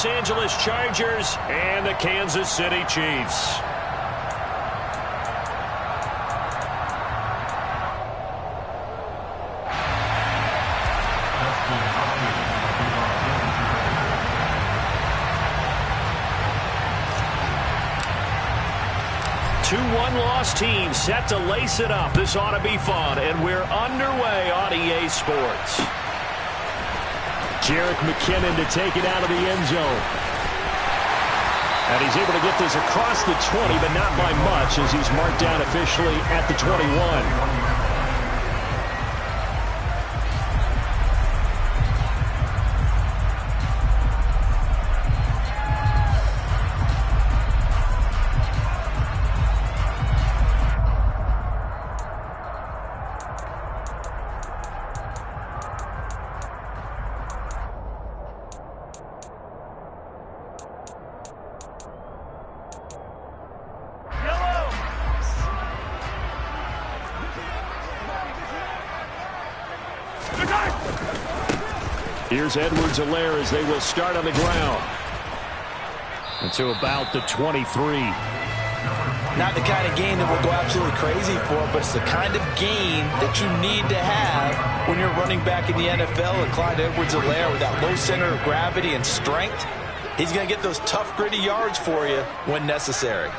Angeles Chargers and the Kansas City Chiefs. Two one-loss teams set to lace it up. This ought to be fun, and we're underway on EA Sports. Jerick McKinnon to take it out of the end zone. And he's able to get this across the 20, but not by much, as he's marked down officially at the 21. Here's Edwards-Helaire as they will start on the ground. And to about the 23. Not the kind of game that we'll go absolutely crazy for, but it's the kind of game that you need to have when you're running back in the NFL. And Clyde Edwards-Helaire, with that low center of gravity and strength, he's going to get those tough, gritty yards for you when necessary.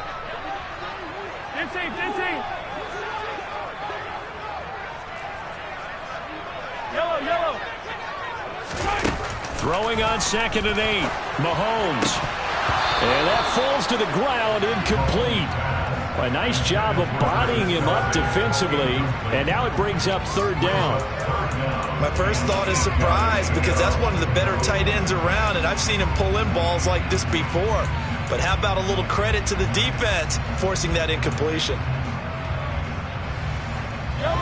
Yellow. Throwing on 2nd and 8. Mahomes. And that falls to the ground, incomplete. A nice job of bodying him up defensively. And now it brings up 3rd down. My first thought is surprise, because that's one of the better tight ends around, and I've seen him pull in balls like this before. But how about a little credit to the defense forcing that incompletion?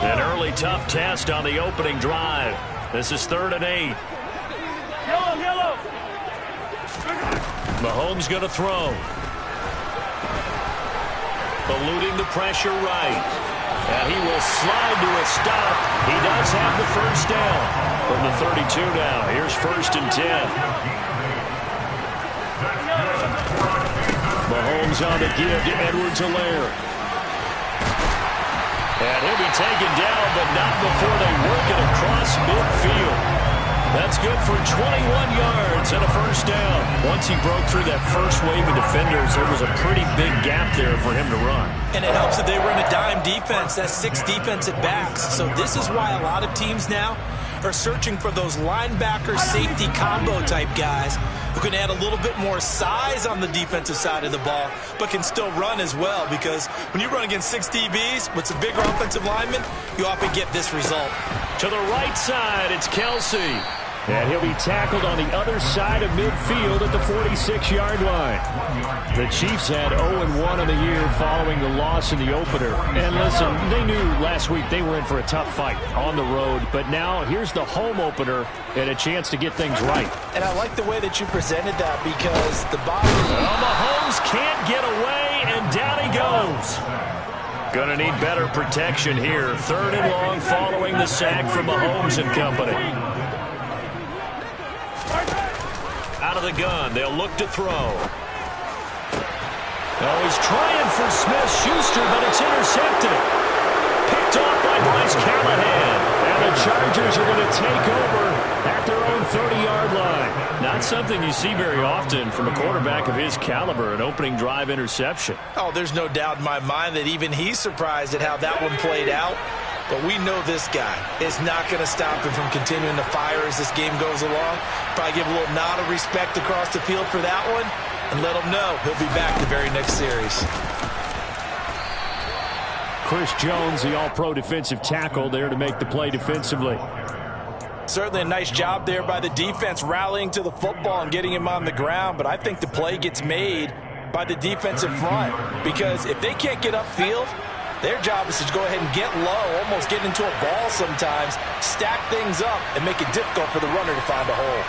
An early tough test on the opening drive. This is 3rd and 8. Yellow. Mahomes going to throw. Eluding the pressure right. And he will slide to a stop. He does have the 1st down. From the 32 now. Here's 1st and 10. Mahomes on the give to Edwards-Helaire. And he'll be taken down, but not before they work it across midfield. That's good for 21 yards and a 1st down. Once he broke through that first wave of defenders, there was a pretty big gap there for him to run. And it helps that they were in a dime defense. That's 6 defensive backs. So this is why a lot of teams now are searching for those linebacker safety combo type guys who can add a little bit more size on the defensive side of the ball, but can still run as well, because when you run against 6 DBs with some bigger offensive linemen, you often get this result. To the right side, it's Kelsey. And he'll be tackled on the other side of midfield at the 46-yard line. The Chiefs had 0-1 on the year following the loss in the opener. And listen, they knew last week they were in for a tough fight on the road. But now here's the home opener and a chance to get things right. And I like the way that you presented that, because the bottom... Well, Mahomes can't get away, and down he goes. Going to need better protection here. 3rd and long following the sack from Mahomes and company. Out of the gun, they'll look to throw. Oh, he's trying for Smith-Schuster, but it's intercepted. Picked off by Bryce Callahan. And the Chargers are going to take over at their own 30-yard line. Not something you see very often from a quarterback of his caliber, an opening drive interception. Oh, there's no doubt in my mind that even he's surprised at how that one played out. But we know this guy is not going to stop him from continuing to fire as this game goes along. Probably give a little nod of respect across the field for that one, and let him know he'll be back the very next series. Chris Jones, the all-pro defensive tackle, there to make the play defensively. Certainly a nice job there by the defense, rallying to the football and getting him on the ground. But I think the play gets made by the defensive front, because if they can't get upfield, their job is to go ahead and get low, almost get into a ball sometimes, stack things up, and make it difficult for the runner to find a hole.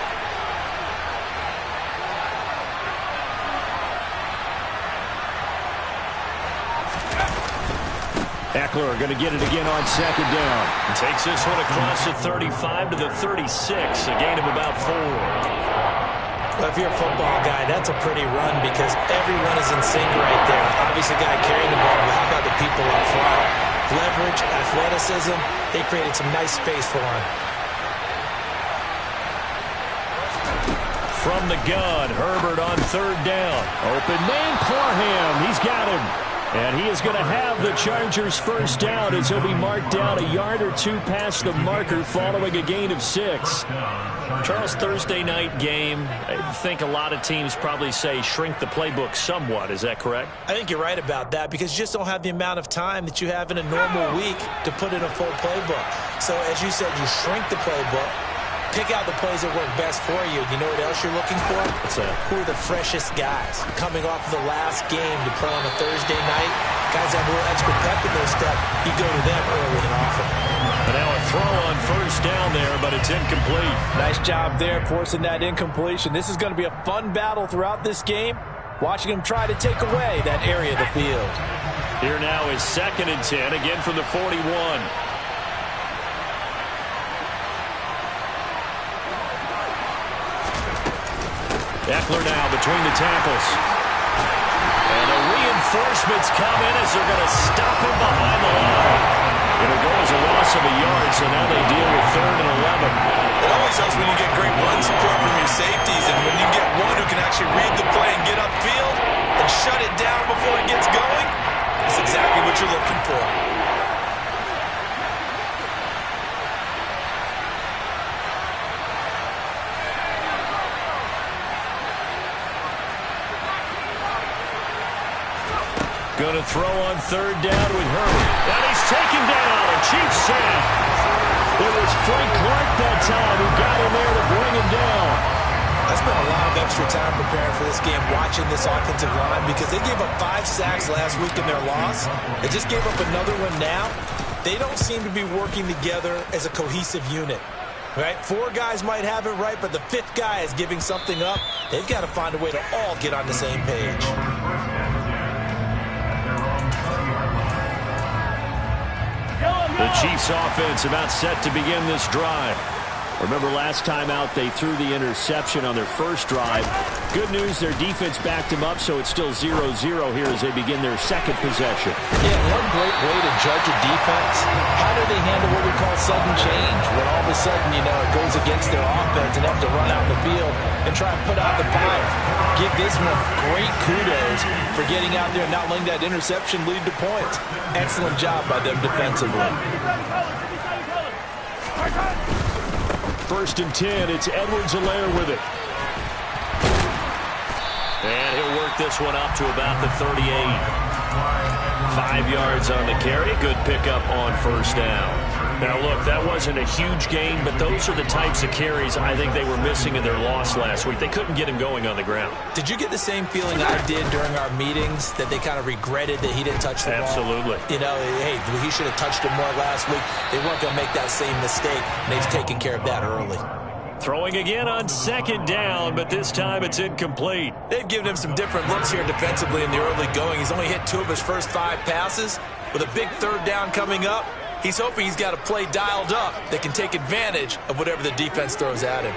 Eckler going to get it again on 2nd down. And takes this one across the 35 to the 36, a gain of about 4. Well, if you're a football guy, that's a pretty run because everyone is in sync right there. Obviously, the guy carrying the ball, but how about the people up front? Leverage, athleticism, they created some nice space for him. From the gun, Herbert on third down. Open man, Parham. He's got him. And he is going to have the Chargers first down as he'll be marked down a yard or two past the marker following a gain of 6. Charles, Thursday night game, I think a lot of teams probably say shrink the playbook somewhat. Is that correct? I think you're right about that because you just don't have the amount of time that you have in a normal week to put in a full playbook. So as you said, you shrink the playbook. Pick out the plays that work best for you. You know what else you're looking for? Who are the freshest guys coming off of the last game to play on a Thursday night? Guys that have a little extra pep in their step. You go to them early and often. But now a throw on first down there, but it's incomplete. Nice job there forcing that incompletion. This is going to be a fun battle throughout this game. Watching him try to take away that area of the field. Here now is 2nd and 10, again from the 41. Eckler now between the tackles. And the reinforcements come in as they're going to stop him behind the line. It'll go as a loss of a yard, so now they deal with 3rd and 11. It always helps when you get great run support from your safeties, and when you get one who can actually read the play and get upfield and shut it down before it gets going, that's exactly what you're looking for. Going to throw on 3rd down with Herbert. And he's taken down. A Chief sack. It was Frank Clark that time who got in there to bring him down. I spent a lot of extra time preparing for this game watching this offensive line because they gave up 5 sacks last week in their loss. They just gave up another one now. They don't seem to be working together as a cohesive unit. Right? 4 guys might have it right, but the 5th guy is giving something up. They've got to find a way to all get on the same page. The Chiefs offense about set to begin this drive. Remember last time out they threw the interception on their first drive. Good news, their defense backed them up, so it's still 0-0 here as they begin their second possession. Yeah, one great way to judge a defense. How do they handle what we call sudden change? When all of a sudden, you know, it goes against their offense and have to run out the field and try and put out the fire. Give this one great kudos for getting out there and not letting that interception lead to points. Excellent job by them defensively. 1st and 10, it's Edwards-Helaire with it. And he'll work this one up to about the 38. 5 yards on the carry. Good pickup on 1st down. Now, look, that wasn't a huge gain, but those are the types of carries I think they were missing in their loss last week. They couldn't get him going on the ground. Did you get the same feeling I did during our meetings, that they kind of regretted that he didn't touch the ball? Absolutely. You know, hey, he should have touched it more last week. They weren't going to make that same mistake, and they've taken care of that early. Throwing again on 2nd down, but this time it's incomplete. They've given him some different looks here defensively in the early going. He's only hit 2 of his first 5 passes. With a big 3rd down coming up, he's hoping he's got a play dialed up that can take advantage of whatever the defense throws at him.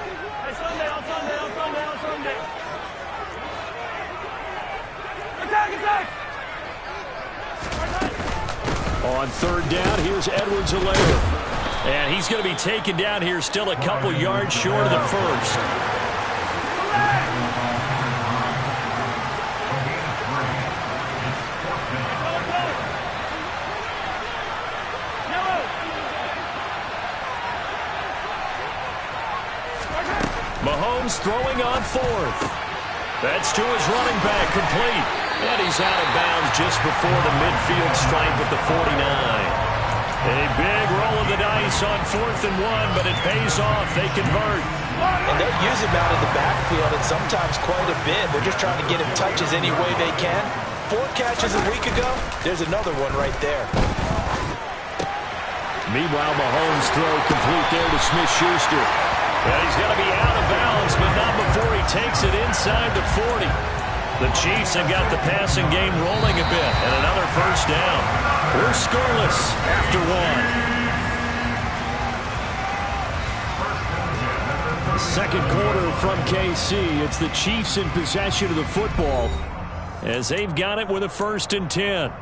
On 3rd down, here's Edwards-Helaire. And he's going to be taken down here still a couple yards short of the 1st. Mahomes throwing on 4th. That's to his running back, complete. And he's out of bounds just before the midfield stripe at the 49. A big roll of the dice on 4th and 1, but it pays off. They convert. And they'll use him out of the backfield, and sometimes quite a bit. They're just trying to get him touches any way they can. 4 catches a week ago. There's another one right there. Meanwhile, Mahomes' throw complete there to Smith-Schuster. Well, he's going to be out of bounds, but not before he takes it inside the 40. The Chiefs have got the passing game rolling a bit, and another 1st down. We're scoreless after 1. Second quarter from KC. It's the Chiefs in possession of the football as they've got it with a 1st and 10.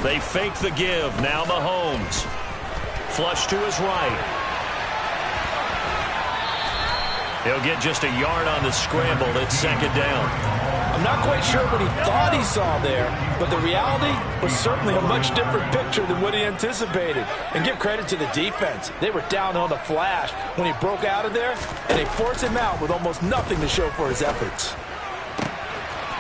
They fake the give. Now Mahomes. Flush to his right. He'll get just a yard on the scramble. It's 2nd down. I'm not quite sure what he thought he saw there, but the reality was certainly a much different picture than what he anticipated. And give credit to the defense. They were down on the flash when he broke out of there, and they forced him out with almost nothing to show for his efforts.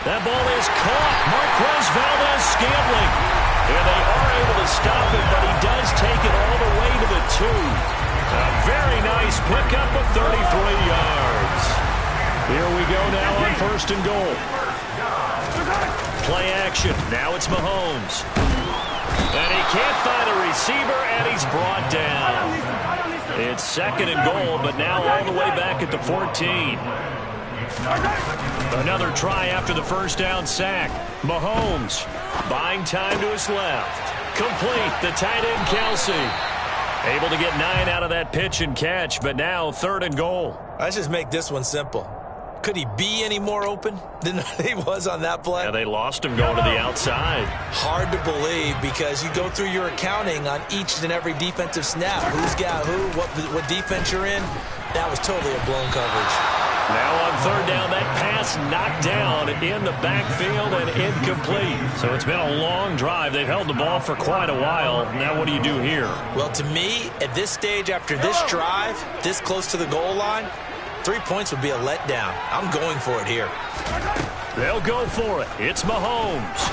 That ball is caught. Marquez Valdez-Scantling. And they are able to stop him, but he does take it all the way to the 2. A very nice pickup of 33 yards. Here we go now on 1st and goal. Play action. Now it's Mahomes. And he can't find a receiver, and he's brought down. It's 2nd and goal, but now all the way back at the 14. Another try after the 1st down sack. Mahomes buying time to his left. Complete. The tight end, Kelsey. Able to get 9 out of that pitch and catch, but now 3rd and goal. Let's just make this one simple. Could he be any more open than he was on that play? Yeah, they lost him going to the outside. Hard to believe because you go through your accounting on each and every defensive snap. Who's got who, what defense you're in. That was totally a blown coverage. Now on 3rd down, that pass knocked down in the backfield and incomplete. So it's been a long drive. They've held the ball for quite a while. Now what do you do here? Well, to me, at this stage after this drive, this close to the goal line, 3 points would be a letdown. I'm going for it here. They'll go for it. It's Mahomes.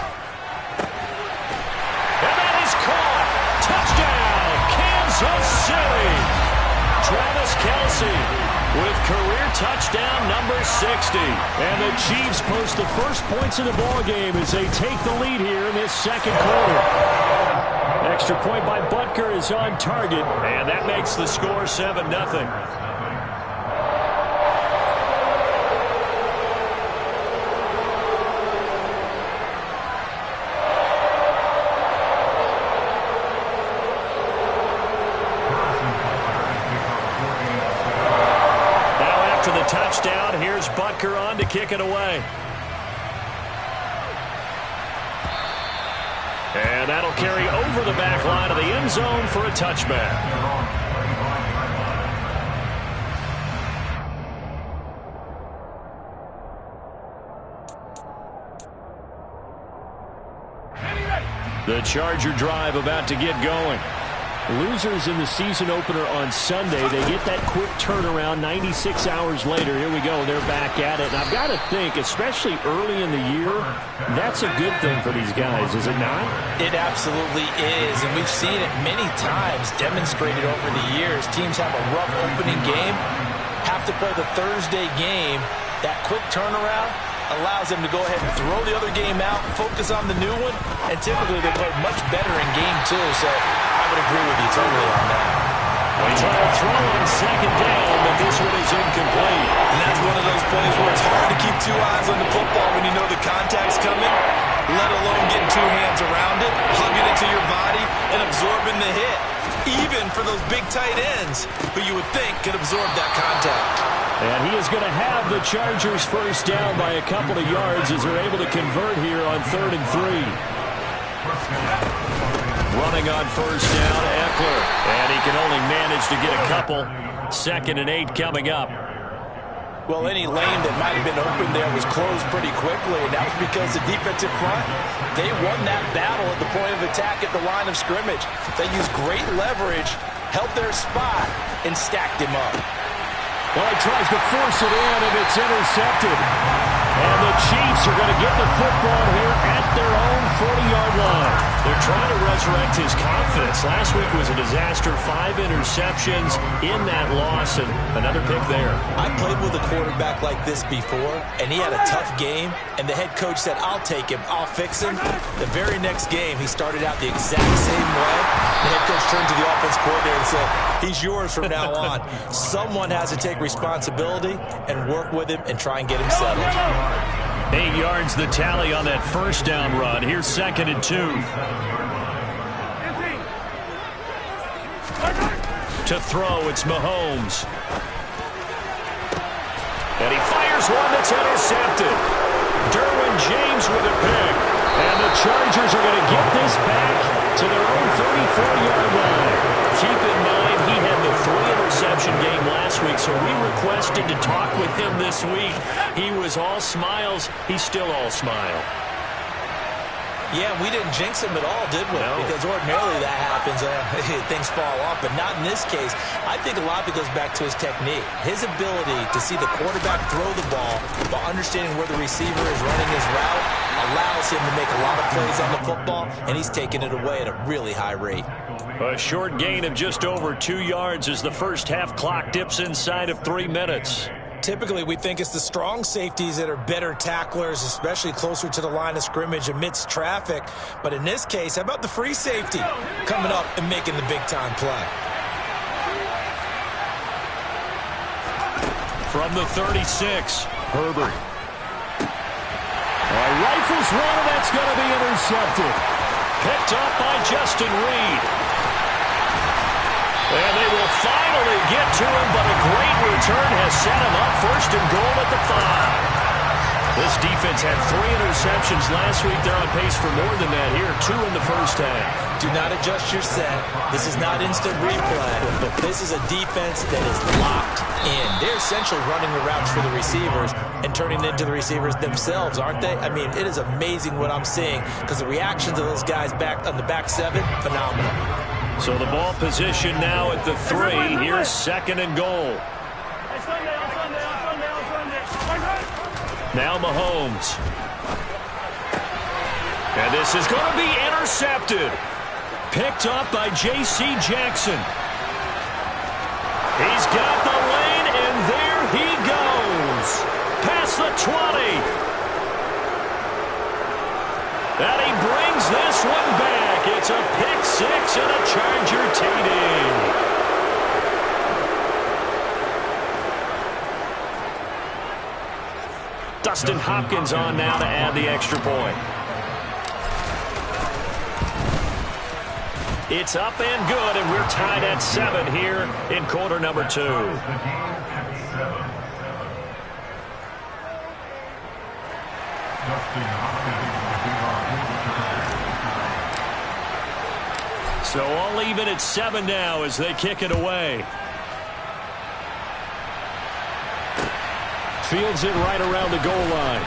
And that is caught. Touchdown, Kansas City. Travis Kelce with career touchdown number 60. And the Chiefs post the first points of the ball game as they take the lead here in this 2nd quarter. Extra point by Butker is on target, and that makes the score 7-0. Touchdown. Here's Butker on to kick it away. And that'll carry over the back line of the end zone for a touchback. The Charger drive about to get going. Losers in the season opener on Sunday, they get that quick turnaround 96 hours later. Here we go. They're back at it. And I've got to think, especially early in the year, that's a good thing for these guys, is it not? It absolutely is, and we've seen it many times demonstrated over the years. Teams have a rough opening game, have to play the Thursday game. That quick turnaround allows them to go ahead and throw the other game out, focus on the new one, and typically they play much better in game 2. So I would agree with you totally on that. They try to throw on 2nd down, but this one is incomplete. And that's one of those plays where it's hard to keep 2 eyes on the football when you know the contact's coming, let alone getting 2 hands around it, hugging it to your body, and absorbing the hit. Even for those big tight ends, who you would think could absorb that contact. And he is going to have the Chargers first down by a couple of yards as they're able to convert here on 3rd and 3. Running on 1st down, Eckler. And he can only manage to get a couple. 2nd and 8 coming up. Well, any lane that might have been open there was closed pretty quickly, and that was because the defensive front, they won that battle at the point of attack at the line of scrimmage. They used great leverage, held their spot, and stacked him up. Well, he tries to force it in, and it's intercepted. And the Chiefs Chiefs are going to get the football here at their own 40-yard line. They're trying to resurrect his confidence. Last week was a disaster. 5 interceptions in that loss, and another pick there. I played with a quarterback like this before, and he had a tough game, and the head coach said, I'll take him, I'll fix him. The very next game, he started out the exact same way. The head coach turned to the offense coordinator and said, he's yours from now on. Someone has to take responsibility and work with him and try and get him settled. 8 yards the tally on that first down run. Here's 2nd and 2. To throw, it's Mahomes. And he fires one that's intercepted. Derwin James with a pick. And the Chargers are going to get this back to their own 34-yard line. Keep in mind, he had the 3-interception game last week, so we requested to talk with him this week. He was all smiles. He's still all smile. Yeah, we didn't jinx him at all, did we? No. Because ordinarily that happens, things fall off, but not in this case. I think a lot of it goes back to his technique. His ability to see the quarterback throw the ball while understanding where the receiver is running his route allows him to make a lot of plays on the football, and he's taking it away at a really high rate. A short gain of just over 2 yards as the first half clock dips inside of 3 minutes. Typically, we think it's the strong safeties that are better tacklers, especially closer to the line of scrimmage amidst traffic. But in this case, how about the free safety coming up and making the big-time play? From the 36, Herbert. Rifles one, and that's going to be intercepted. Picked up by Justin Reed. And they will finally get to him, but a great return has set him up. 1st and goal at the 5. This defense had 3 interceptions last week. They're on pace for more than that here. 2 in the first half. Do not adjust your set. This is not instant replay. This is a defense that is locked in. They're essentially running the routes for the receivers and turning it into the receivers themselves, aren't they? I mean, it is amazing what I'm seeing because the reactions of those guys back on the back 7, phenomenal. So the ball position now at the 3. Here's 2nd and goal. Now Mahomes. And this is going to be intercepted. Picked up by J.C. Jackson. He's got the lane, and there he goes. Past the 20. And he brings this one back. It's a pick 6 and a Charger TD. Dustin Hopkins on now to add the extra point. It's up and good, and we're tied at 7 here in quarter number 2. So all even at 7 now as they kick it away. Fields it right around the goal line.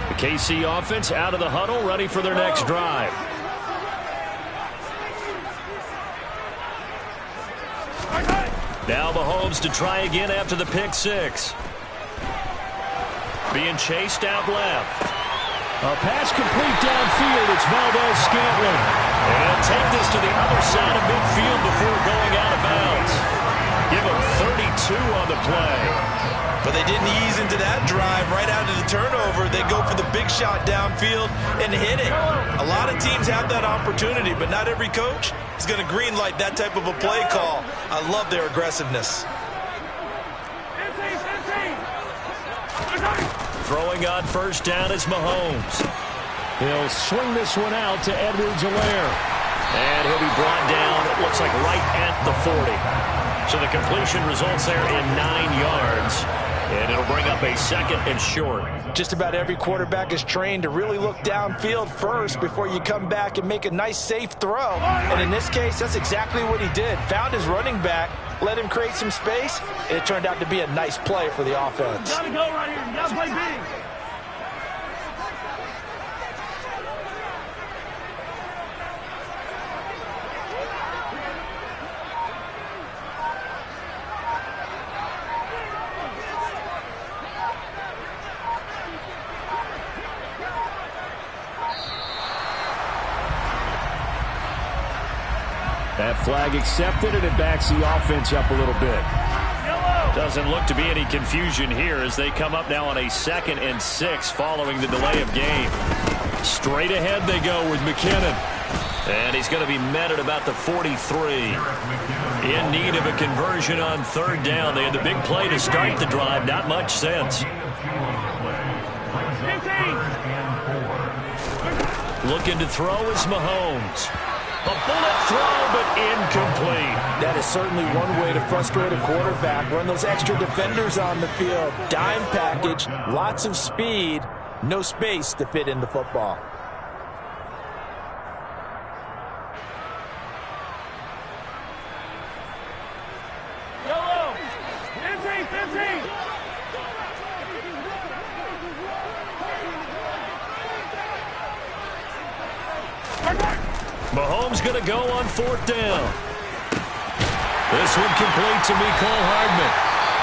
The KC offense out of the huddle, ready for their next drive. Now Mahomes to try again after the pick 6. Being chased out left. A pass complete downfield. It's Valdez-Scantling. And he'll take this to the other side of midfield before going out of bounds. Give him 32 on the play. But they didn't ease into that drive right out of the turnover. They go for the big shot downfield and hit it. A lot of teams have that opportunity, but not every coach is going to greenlight that type of a play call. I love their aggressiveness. Throwing on first down is Mahomes. He'll swing this one out to Edwards-Helaire. And he'll be brought down, it looks like right at the 40. So the completion results there in 9 yards. And it'll bring up a 2nd and short. Just about every quarterback is trained to really look downfield first before you come back and make a nice, safe throw. And in this case, that's exactly what he did. Found his running back, let him create some space, and it turned out to be a nice play for the offense. You gotta go right here. You gotta play big. That flag accepted, and it backs the offense up a little bit. Doesn't look to be any confusion here as they come up now on a 2nd and 6 following the delay of game. Straight ahead they go with McKinnon. And he's going to be met at about the 43. In need of a conversion on 3rd down. They had the big play to start the drive. Not much sense. Looking to throw is Mahomes. A bullet throw, but incomplete. That is certainly one way to frustrate a quarterback. Run those extra defenders on the field. Dime package, lots of speed, no space to fit in the football. Yellow. 15, 15. Mahomes going to go on 4th down. This one complete to Mecole Hardman.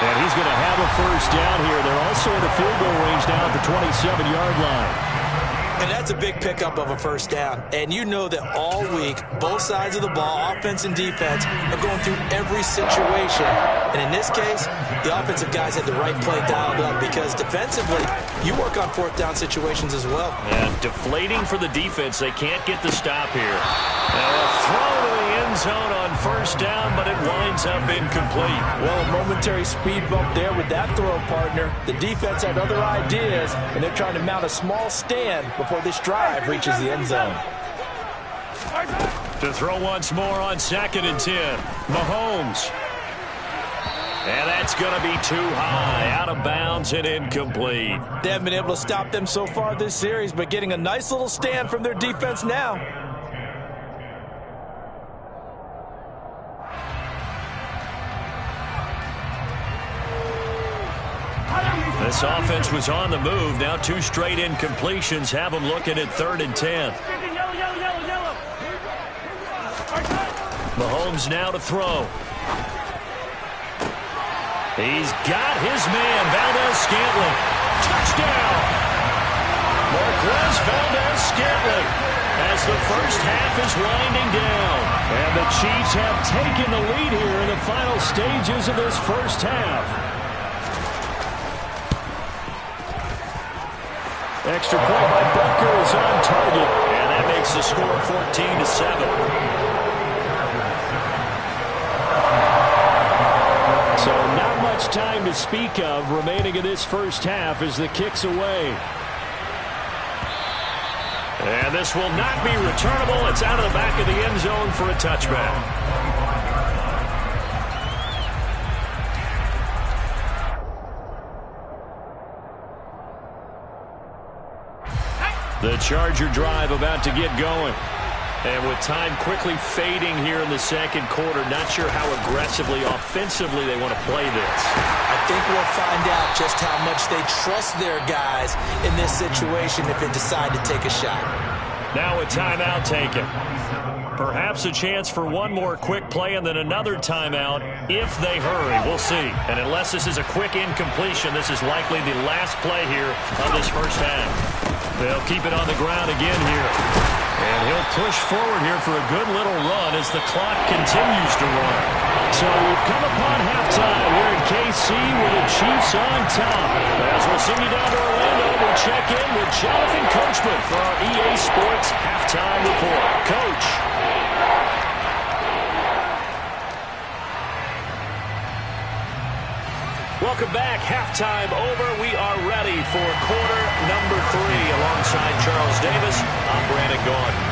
And he's going to have a 1st down here. They're also in the field goal range now at the 27-yard line. And that's a big pickup of a 1st down. And you know that all week, both sides of the ball, offense and defense, are going through every situation. And in this case, the offensive guys had the right play dialed up because defensively, you work on 4th down situations as well. And deflating for the defense. They can't get the stop here. Now a throw to the end zone on 1st down, but it winds up incomplete. Well, a momentary speed bump there with that throw, partner. The defense had other ideas, and they're trying to mount a small stand before this drive reaches the end zone. To throw once more on 2nd and 10. Mahomes. And that's going to be too high. Out of bounds and incomplete. They haven't been able to stop them so far this series, but getting a nice little stand from their defense now. This offense was on the move. Now 2 straight incompletions have them looking at 3rd and 10. Yellow. Mahomes now to throw. He's got his man, Valdez-Scantling. Touchdown! Marquez Valdez-Scantling as the 1st half is winding down. And the Chiefs have taken the lead here in the final stages of this 1st half. Extra point by Butker is on target. And that makes the score 14-7. So not much time to speak of remaining in this 1st half as the kick's away. And this will not be returnable. It's out of the back of the end zone for a touchback. The Charger drive about to get going. And with time quickly fading here in the 2nd quarter, not sure how aggressively, offensively they want to play this. I think we'll find out just how much they trust their guys in this situation if they decide to take a shot. Now a timeout taken. Perhaps a chance for one more quick play and then another timeout if they hurry. We'll see. And unless this is a quick incompletion, this is likely the last play here of this 1st half. They'll keep it on the ground again here. And he'll push forward here for a good little run as the clock continues to run. So we've come upon halftime here in KC with the Chiefs on top. As we'll send you down to Orlando, we'll check in with Jonathan Coachman for our EA Sports Halftime Report. Coach. Welcome back. Halftime over. We are ready for quarter number 3. Alongside Charles Davis, I'm Brandon Gaudin.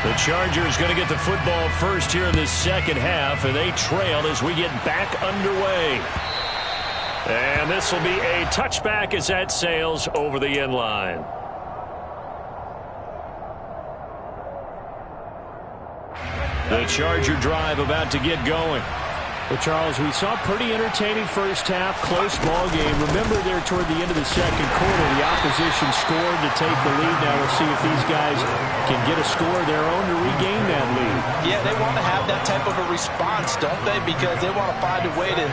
The Chargers going to get the football first here in this second half, and they trail as we get back underway. And this will be a touchback as that sails over the end line. The Charger drive about to get going. Well, Charles, we saw a pretty entertaining first half, close ball game. Remember there toward the end of the second quarter, the opposition scored to take the lead. Now we'll see if these guys can get a score of their own to regain that lead. Yeah, they want to have that type of a response, don't they? Because they want to find a way to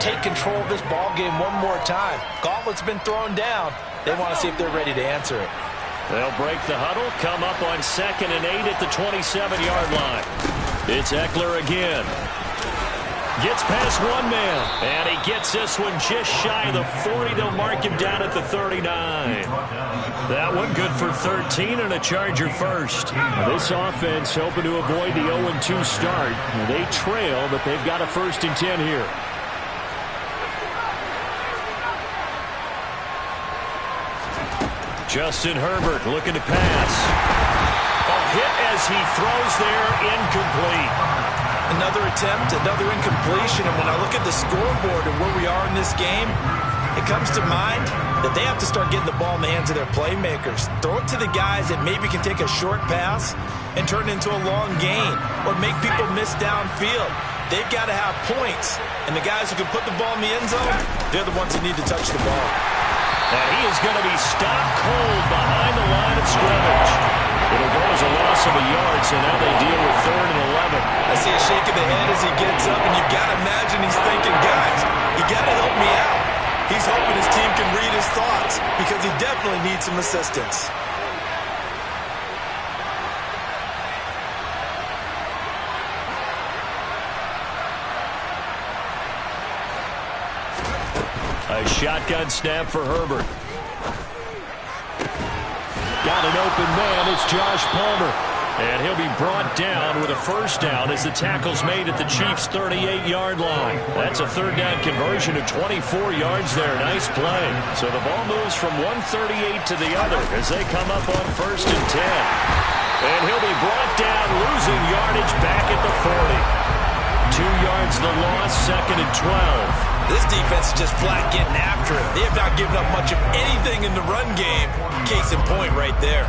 take control of this ball game one more time. Gauntlet's been thrown down. They want to see if they're ready to answer it. They'll break the huddle, come up on 2nd and 8 at the 27-yard line. It's Eckler again. Gets past one man, and he gets this one just shy of the 40. They'll mark him down at the 39. That one good for 13 and a Charger first. This offense hoping to avoid the 0-2 start. They trail, but they've got a 1st and 10 here. Justin Herbert looking to pass. A hit as he throws there, incomplete. Another attempt, another incompletion, and when I look at the scoreboard and where we are in this game, it comes to mind that they have to start getting the ball in the hands of their playmakers. Throw it to the guys that maybe can take a short pass and turn it into a long gain or make people miss downfield. They've got to have points, and the guys who can put the ball in the end zone, they're the ones that need to touch the ball. And he is going to be stopped cold behind the line of scrimmage. It'll go as a loss of a yard, so now they deal with 3rd and 11. I see a shake of the head as he gets up, and you've got to imagine he's thinking, guys, you got to help me out. He's hoping his team can read his thoughts because he definitely needs some assistance. A shotgun snap for Herbert. Got an open man. It's Josh Palmer. And he'll be brought down with a 1st down as the tackle's made at the Chiefs' 38-yard line. That's a 3rd down conversion of 24 yards there. Nice play. So the ball moves from 138 to the other as they come up on 1st and 10. And he'll be brought down, losing yardage back at the 40. 2 yards the loss, 2nd and 12. This defense is just flat getting after it. They have not given up much of anything in the run game. Case in point right there.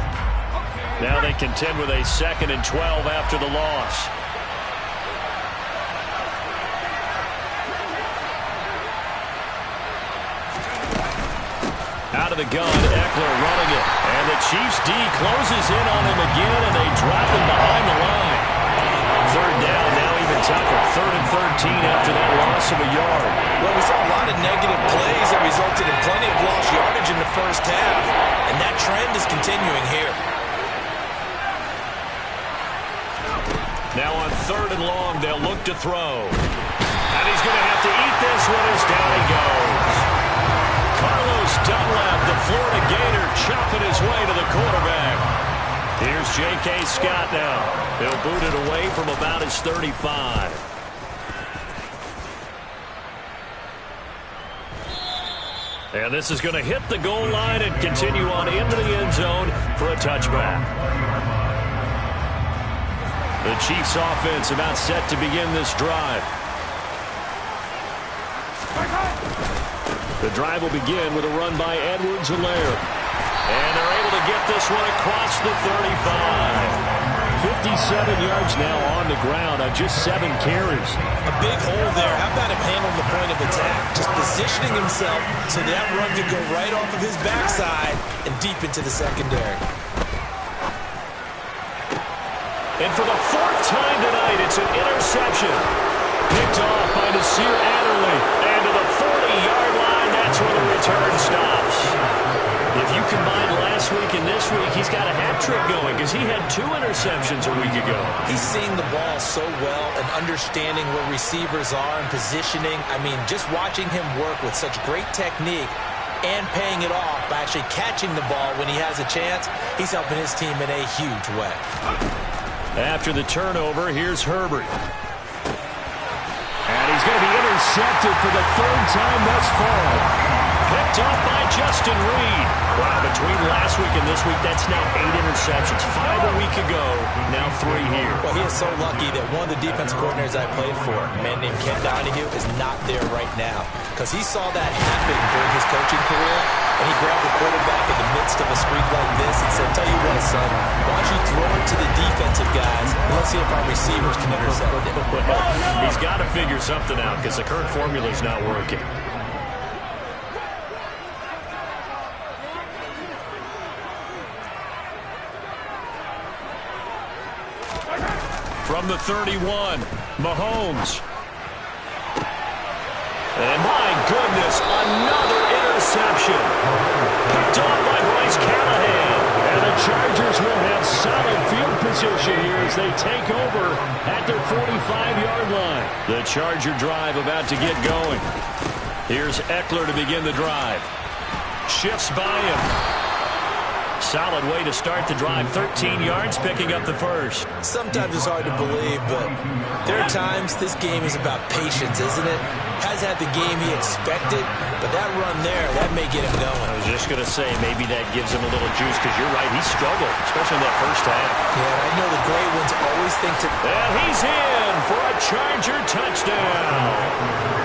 Now they contend with a 2nd and 12 after the loss. Out of the gun, Eckler running it. And the Chiefs D closes in on him again, and they drop him behind the line. 3rd down, now even tougher. 3rd and 13 after that loss of a yard. Well, we saw a lot of negative plays that resulted in plenty of lost yardage in the first half, and that trend is continuing here. Now on 3rd and long, they'll look to throw. And he's going to have to eat this one as down he goes. Carlos Dunlap, the Florida Gator, chopping his way to the quarterback. Here's J.K. Scott now. He'll boot it away from about his 35. And this is going to hit the goal line and continue on into the end zone for a touchback. The Chiefs offense about set to begin this drive. The drive will begin with a run by Edwards-Helaire. And they're able to get this one across the 35. 57 yards now on the ground on just 7 carries. A big hole there. How about him handling the point of attack? Just positioning himself so that run could go right off of his backside and deep into the secondary. And for the 4th time tonight, it's an interception. Picked off by Nasir Adderley. And to the 40-yard line, that's where the return stops. If you combine last week and this week, he's got a hat trick going because he had 2 interceptions a week ago. He's seeing the ball so well and understanding where receivers are and positioning. I mean, just watching him work with such great technique and paying it off by actually catching the ball when he has a chance, he's helping his team in a huge way. After the turnover, here's Herbert. And he's going to be intercepted for the 3rd time thus far. Picked off by Justin Reed. Wow, between last week and this week, that's now 8 interceptions. 5 a week ago, now three here. Well, he is so lucky that one of the defense coordinators I played for, a man named Ken Donahue, is not there right now because he saw that happen during his coaching career, and he grabbed the quarterback in the midst of a streak like this and said, tell you what, son, why don't you throw it to the defensive guys, and let's see if our receivers can intercept it. He's got to figure something out because the current formula is not working. From the 31, Mahomes. And my goodness, another interception. Picked off by Bryce Callahan. And the Chargers will have solid field position here as they take over at their 45-yard line. The Charger drive about to get going. Here's Eckler to begin the drive. Shifts by him. Solid way to start the drive. 13 yards, picking up the first. Sometimes it's hard to believe, but there are times this game is about patience, isn't it? Has had the game he expected, but that run there, that may get him going. I was just going to say, maybe that gives him a little juice, because you're right, he struggled, especially in that first half. Yeah, I know the great ones always think to... And he's in for a Charger touchdown.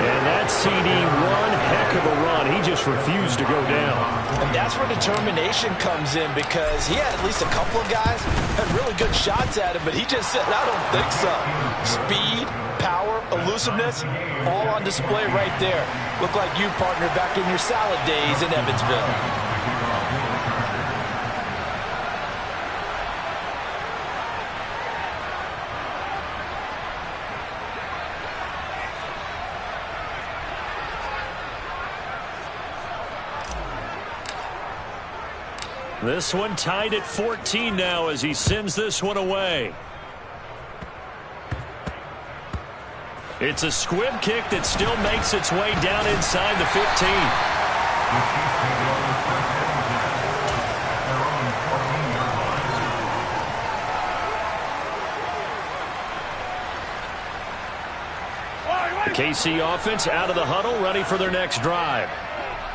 And that CD, one heck of a run. He just refused to go down. And that's where determination comes in, because he had at least a couple of guys had really good shots at him, but he just said, I don't think so. Speed, power, elusiveness, all on display right there. Look like you, partner, back in your salad days in Evansville. This one tied at 14 now as he sends this one away. It's a squib kick that still makes its way down inside the 15. The KC offense out of the huddle, ready for their next drive.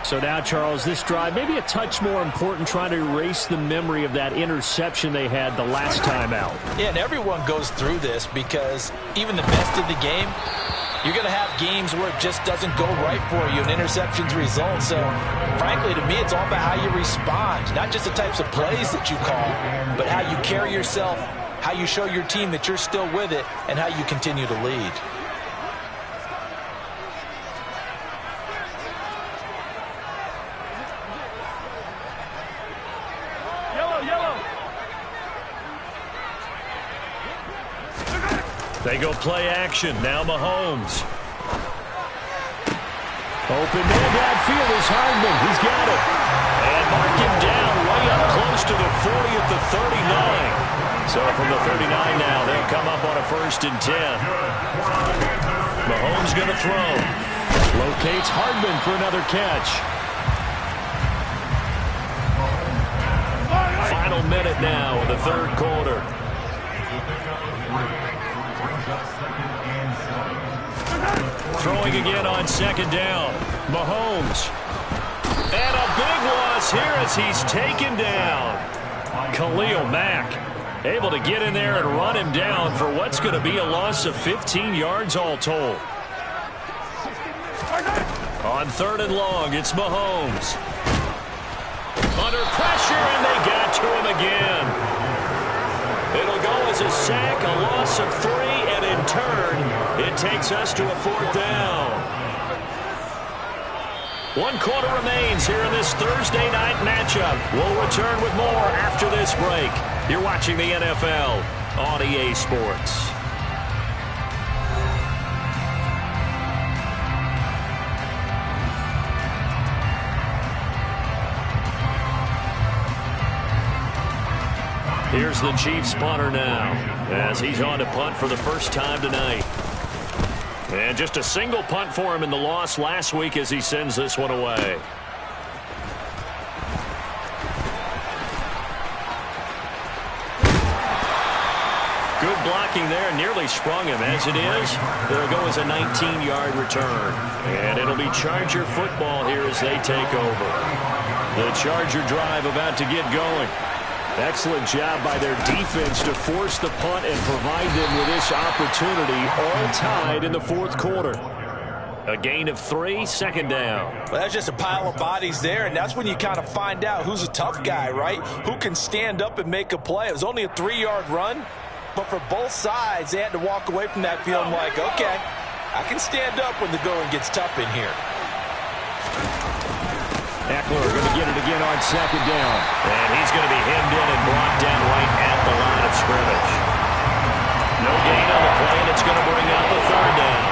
So now, Charles, this drive maybe a touch more important, trying to erase the memory of that interception they had the last time out. Yeah, and everyone goes through this because even the best in the game, you're going to have games where it just doesn't go right for you and interceptions result. So, frankly, to me, it's all about how you respond, not just the types of plays that you call, but how you carry yourself, how you show your team that you're still with it, and how you continue to lead. They go play action. Now Mahomes. Open man downfield is Hardman. He's got it. And mark him down way up close to the 40 at the 39. So from the 39 now, they'll come up on a 1st and 10. Mahomes going to throw. Locates Hardman for another catch. Final minute now of the third quarter. Throwing again on 2nd down. Mahomes. And a big loss here as he's taken down. Khalil Mack able to get in there and run him down for what's going to be a loss of 15 yards all told. On 3rd and long, it's Mahomes. Under pressure, and they got to him again. It'll go as a sack, a loss of 3, and in turn, it takes us to a 4th down. 1 quarter remains here in this Thursday night matchup. We'll return with more after this break. You're watching the NFL on EA Sports. Here's the Chiefs punter now as he's on to punt for the first time tonight. And just a single punt for him in the loss last week as he sends this one away. Good blocking there, nearly sprung him. As it is, it'll go as a 19-yard return. And it'll be Charger football here as they take over. The Charger drive about to get going. Excellent job by their defense to force the punt and provide them with this opportunity, all tied in the fourth quarter. A gain of 3, second down. Well, that's just a pile of bodies there, and that's when you kind of find out who's a tough guy, right? Who can stand up and make a play. It was only a 3-yard run, but for both sides, they had to walk away from that field like, okay, I can stand up when the going gets tough in here. Eckler going to get it again on second down. And he's going to be hemmed in and brought down right at the line of scrimmage. No gain on the play, and it's going to bring out the third down.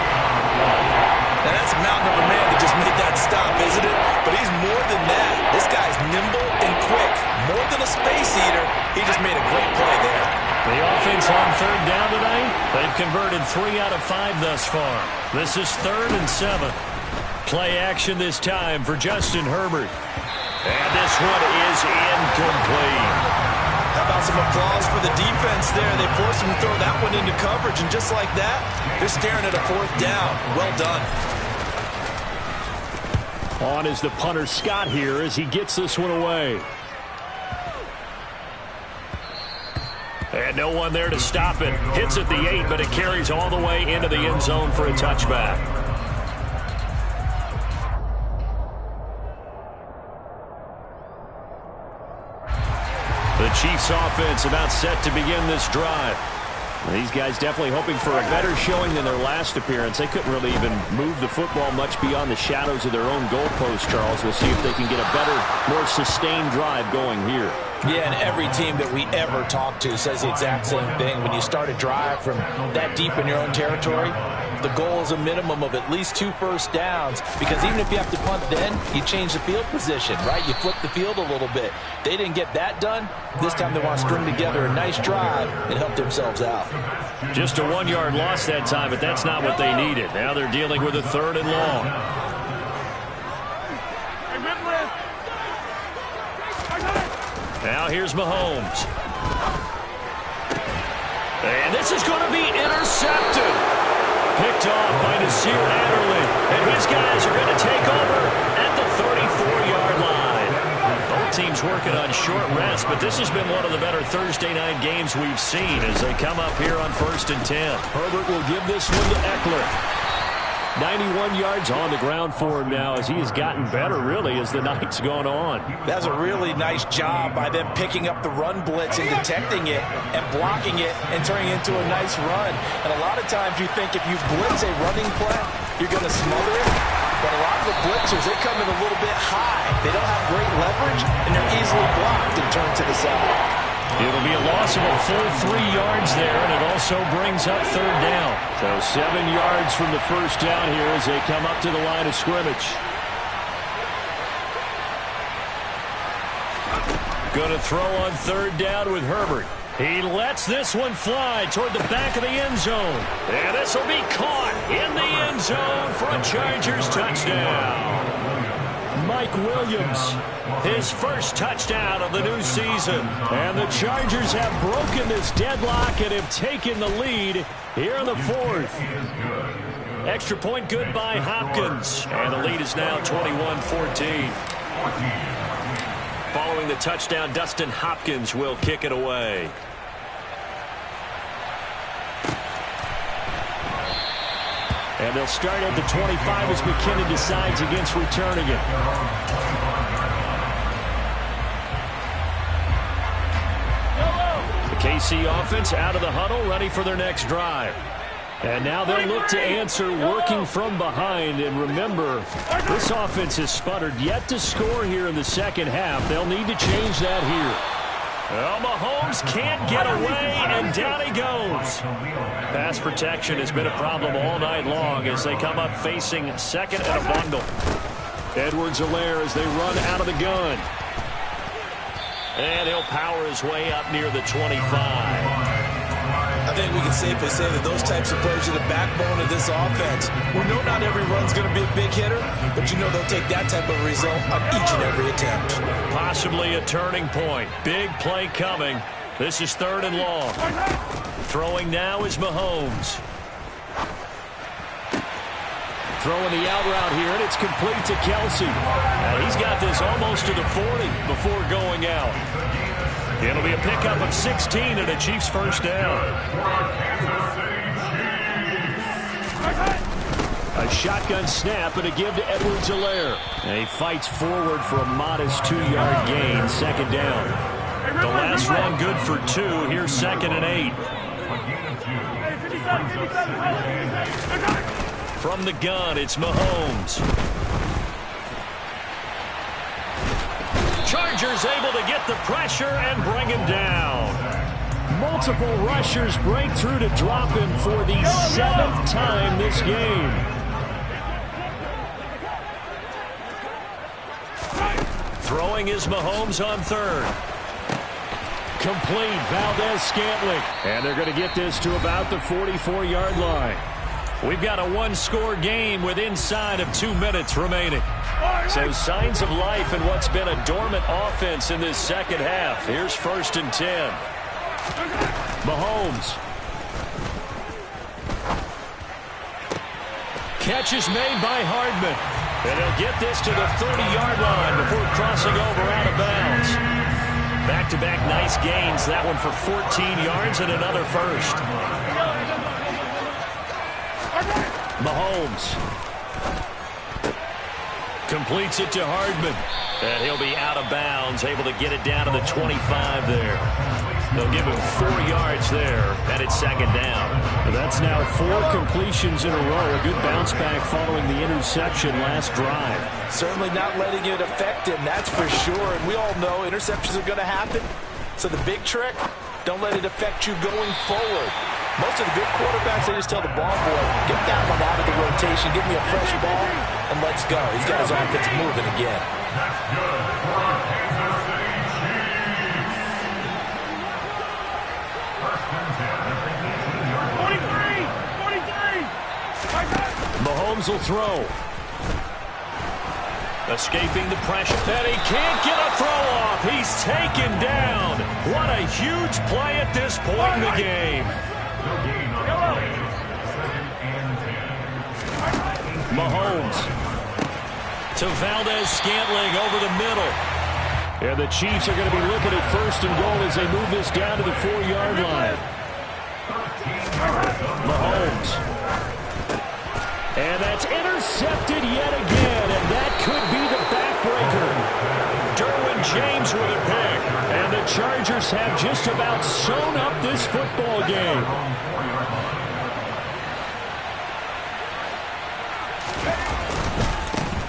Now, that's a mountain of a man that just made that stop, isn't it? But he's more than that. This guy's nimble and quick. More than a space eater, he just made a great play there. The offense on third down tonight, they've converted 3 out of 5 thus far. This is 3rd and 7. Play action this time for Justin Herbert. And this one is incomplete. How about some applause for the defense there? They forced him to throw that one into coverage, and just like that, they're staring at a 4th down. Well done. On is the punter Scott here as he gets this one away. And no one there to stop it. Hits at the 8, but it carries all the way into the end zone for a touchback. The Chiefs offense about set to begin this drive. These guys definitely hoping for a better showing than their last appearance. They couldn't really even move the football much beyond the shadows of their own goalpost, Charles. We'll see if they can get a better, more sustained drive going here. Yeah, and every team that we ever talk to says the exact same thing. When you start a drive from that deep in your own territory, the goal is a minimum of at least 2 first downs, because even if you have to punt then, you change the field position, right? You flip the field a little bit. They didn't get that done. This time they want to string together a nice drive and help themselves out. Just a 1-yard loss that time, but that's not what they needed. Now they're dealing with a 3rd and long. Now here's Mahomes. And this is going to be intercepted. Picked off by Nasir Adderley. And his guys are going to take over at the 34-yard line. Both teams working on short rest, but this has been one of the better Thursday night games we've seen as they come up here on 1st and 10. Herbert will give this one to Eckler. 91 yards on the ground for him now as he has gotten better, really, as the night's gone on. That's a really nice job by them picking up the run blitz and detecting it and blocking it and turning it into a nice run. And a lot of times you think if you blitz a running play, you're going to smother it. But a lot of the blitzers, they come in a little bit high. They don't have great leverage, and they're easily blocked and turned to the side. It'll be a loss of a full 3 yards there, and it also brings up 3rd down. So 7 yards from the first down here as they come up to the line of scrimmage. Going to throw on 3rd down with Herbert. He lets this one fly toward the back of the end zone. And this will be caught in the end zone for a Chargers touchdown. Mike Williams, his first touchdown of the new season. And the Chargers have broken this deadlock and have taken the lead here in the 4th. Extra point good by Hopkins. And the lead is now 21-14. Following the touchdown, Dustin Hopkins will kick it away. And they'll start at the 25 as McKinnon decides against returning it. The KC offense out of the huddle, ready for their next drive. And now they'll look to answer working from behind. And remember, this offense has sputtered yet to score here in the second half. They'll need to change that here. Well, Mahomes can't get away, and down he goes. Pass protection has been a problem all night long as they come up facing 2nd and a bundle. Edwards-Helaire as they run out of the gun. And he'll power his way up near the 25. I think we can safely say that those types of plays are the backbone of this offense. We know not every run's going to be a big hitter, but you know they'll take that type of result on each and every attempt. Possibly a turning point. Big play coming. This is 3rd and long. Throwing now is Mahomes. Throwing the out route here, and it's complete to Kelsey. And he's got this almost to the 40 before going out. It'll be a pickup of 16 and a Chiefs first down. A shotgun snap and a give to Edwards-Helaire. And he fights forward for a modest 2-yard gain, second down. The last run good for 2. Here's 2nd and 8. From the gun, it's Mahomes. Chargers able to get the pressure and bring him down. Multiple rushers break through to drop him for the 7th time this game. Throwing is Mahomes on 3rd. Complete, Valdez-Scantling. And they're going to get this to about the 44-yard line. We've got a one-score game with inside of 2 minutes remaining. So signs of life in what's been a dormant offense in this second half. Here's 1st and 10. Mahomes. Catch is made by Hardman. And he'll get this to the 30-yard line before crossing over out of bounds. Back-to-back nice gains. That one for 14 yards and another first. Mahomes completes it to Hardman. And he'll be out of bounds, able to get it down to the 25 there. They'll give him 4 yards there, and it's 2nd down. That's now 4 completions in a row. A good bounce back following the interception last drive. Certainly not letting it affect him, that's for sure. And we all know interceptions are going to happen. So the big trick, don't let it affect you going forward. Most of the good quarterbacks, they just tell the ball boy, get that one out of the rotation, give me a fresh ball, and let's go. He's got his offense moving again. Mahomes will throw. Escaping the pressure. And he can't get a throw off. He's taken down. What a huge play at this point in the game. Mahomes to Valdez-Scantling over the middle. And the Chiefs are going to be looking at 1st and goal as they move this down to the 4-yard line. Mahomes. And that's intercepted yet again, and that could be the backbreaker. Derwin James with a pick. And the Chargers have just about sewn up this football game.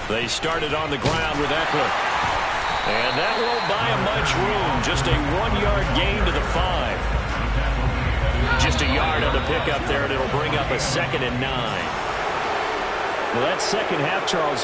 They started on the ground with Eckler. And that won't buy him much room. Just a 1-yard gain to the 5. Just a yard on the pickup there, and it'll bring up a 2nd and 9. Well, that second half, Charles,